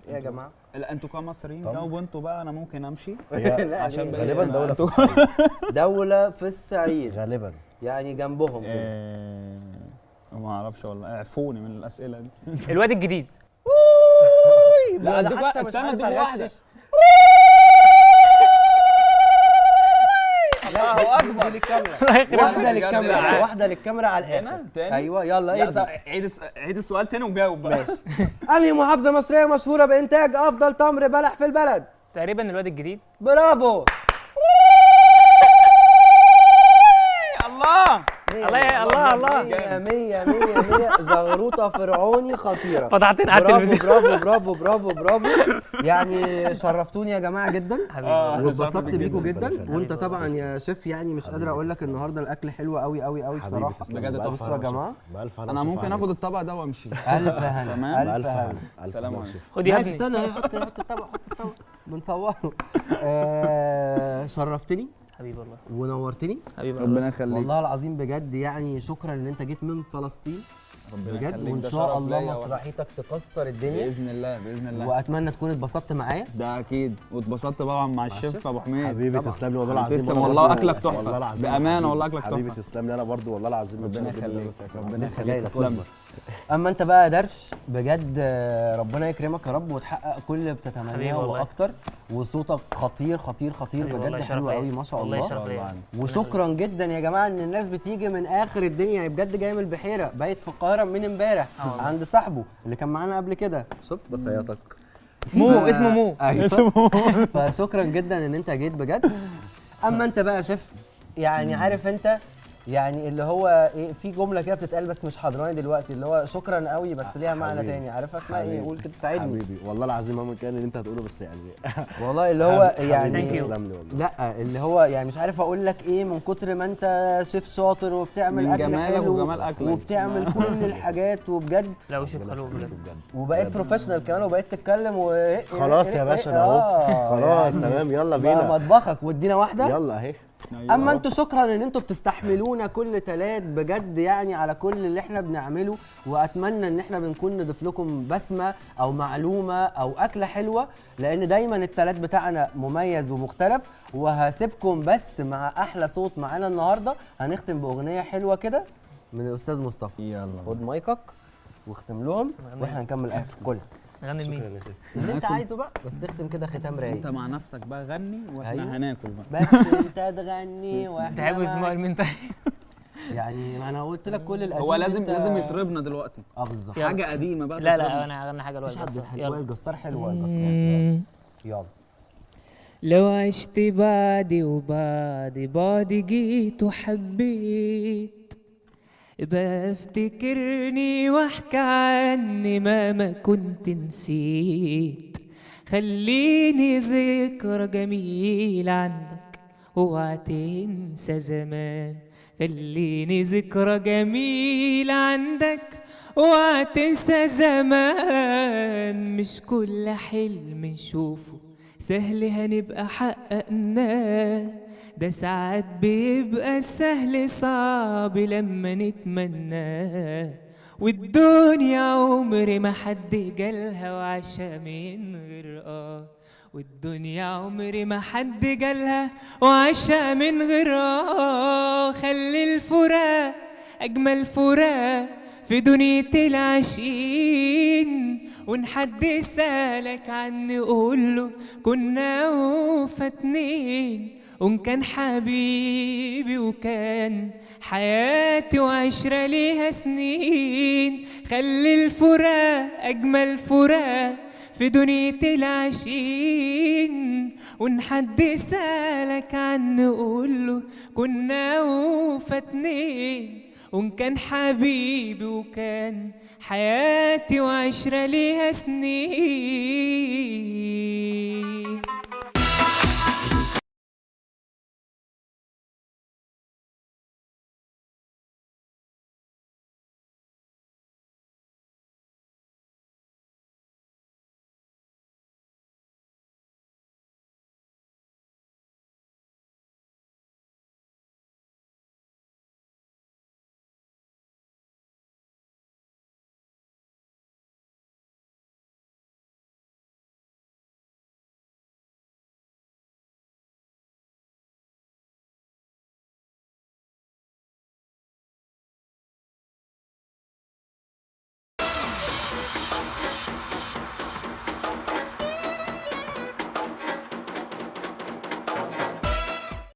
ايه يا جماعه؟ لا انتوا كمصريين طب. جاوبوا انتوا بقى، انا ممكن امشي لا، عشان ليه؟ بقى غالبا أنا- دوله في أنتوا- الصعيد. دوله في الصعيد، غالبا. يعني جنبهم كده. ما اعرفش والله، اعرفوني من الاسئله دي. الواد الجديد. لا أديك ده حتى مش استنى عارف اديني واحده. أغشش. الله لا اكبر. دي للكاميرا. الله يخرب واحده بجد للكاميرا، يعني. واحده للكاميرا على الاخر. هنا تاني؟ ايوه يلا لا ابدا. طب عيد السؤال تاني وجاوب بقى. ماشي. انهي محافظه مصريه مشهوره بانتاج افضل تمر بلح في البلد؟ تقريبا الواد الجديد. برافو. الله. الله يا الله الله. 100 100 100 100 زغروطه فرعوني خطيره. فضحتني على برافو التلفزيون. برافو برافو برافو برافو. يعني شرفتوني يا جماعه جدا حبيبي. واتبسطت شرف بيكوا جدا. جدا. ربنا يخليك. وانت طبعا يا شيف يعني مش قادر اقول لك النهارده الاكل حلو قوي قوي قوي حبيبي بصراحه. تسلم. بجد بألف تحفة بصوا يا هنا جماعه. وشفا. بألف هنا انا وشفا ممكن عليك. اخد الطبق ده وامشي. الف هنا تمام. الف بألف هنا. هنا. ألف سلام هنا عليكم. وشفا. خد يا ماشي ابني. استنى حط الطبق حط الطبق بنصوره. شرفتني حبيبي والله. ونورتني حبيبي ربنا والله. يخليك. والله العظيم بجد. يعني شكرا ان انت جيت من فلسطين ربنا بجد. يخليك. وان ده شاء شرف الله ليا والله. مسرحيتك تكسر الدنيا. باذن الله باذن الله. واتمنى تكون اتبسطت معايا. ده اكيد، واتبسطت طبعا مع الشيف ابو حميد. حبيبي طبعا. تسلم لي والله العظيم. تسلم وأنا والله، برضو- أكلك تحفة. والله العظيم بأمانة حبيبي. والله أكلك حبيبي تحفة. تسلم لي انا برضو والله العظيم. ربنا متشكر جداً يخليك. لوقتك. ربنا لسه يخليك. جاي لك تسلم. أصبر. اما انت بقى درش بجد ربنا يكرمك يا رب وتحقق كل اللي حبيبي بتتمناه والله. واكتر. وصوتك خطير خطير خطير حبيبي بجد. والله، حلو شرف قوي ليا. ما شاء والله الله. شرف ليا. وشكرا جدا يا جماعه ان الناس بتيجي من اخر الدنيا. يعني بجد جاي من البحيره بايت في القاهره من امبارح والله. عند صاحبه اللي كان معانا قبل كده. شفت بصياتك. مو اسمه مو. ايوه. فشكرا جدا ان انت جيت بجد. اما انت بقى يا شيف يعني عارف انت يعني اللي هو ايه، في جمله كده بتتقال بس مش حاضراني دلوقتي، اللي هو شكرا قوي بس ليها معنى حبيبي. تاني. عارفها اسمها ايه؟ حبيبي. قول كده ساعدني. حبيبي والله العظيم مهما كان اللي انت هتقوله بس يعني. والله اللي هو حبيبي يعني Thank you. تسلم لي والله. لا اللي هو يعني مش عارف اقول لك ايه من كتر ما انت شيف شاطر وبتعمل من اكل جمالك حلو وجمال أكلك. وبتعمل كل الحاجات وبجد. لا وشيف خلوق بجد. وبقيت بروفيشنال كمان وبقيت تتكلم خلاص يا باشا انا اهو. خلاص تمام يلا بقى بينا. مطبخك وادينا واحده. يلا اهي. اما انتوا شكرا ان انتوا بتستحملونا كل تلات بجد يعني على كل اللي احنا بنعمله. واتمنى ان احنا بنكون نضيف لكم بسمه او معلومه او اكله حلوه، لان دايما التلات بتاعنا مميز ومختلف. وهسيبكم بس مع احلى صوت معانا النهارده. هنختم باغنيه حلوه كده من الاستاذ مصطفى. يلا. خد مايكك واختم لهم واحنا هنكمل اكل كل نغني لمين؟ اللي انت هناكل. عايزه بقى. بس اختم كده ختام رايق. انت مع نفسك بقى غني واحنا أيوة. هناكل بقى. بس انت تغني واحنا تحب تسمعوا معاك. لمين طيب؟ يعني انا قلت لك كل القديم. هو لازم انت- لازم يطربنا دلوقتي بالظبط. يلا. حاجه قديمه بقى لا تطربنا. لا انا هغني حاجه مفيش دلوقتي حد بس. حلو. يلا. وائل جسار حلو. وائل جسار. يلا. لو عشت بعدي وبعدي جيت وحبيت ابقى افتكرني واحكي عني ما كنت نسيت. خليني ذكرى جميلة عندك اوعى تنسى زمان. خليني ذكرى جميلة عندك اوعى تنسى زمان. مش كل حلم نشوفه سهل هنبقى حققناه. ده ساعات بيبقى السهل صعب لما نتمناه. والدنيا عمر ما حد جالها وعاشها من غير والدنيا عمر ما حد جالها وعاشها من غير خلي الفراق أجمل فراق في دنيا العاشقين. وإن حد سألك عني قوله كنا وفا اتنين. وإن كان حبيبي وكان حياتي وعشرة ليها سنين. خلي الفراق أجمل فراق في دنيا العاشقين. وإن حد سألك عني قوله كنا وفا اتنين. وإن كان حبيبي وكان حياتي وعشرة ليها سنين.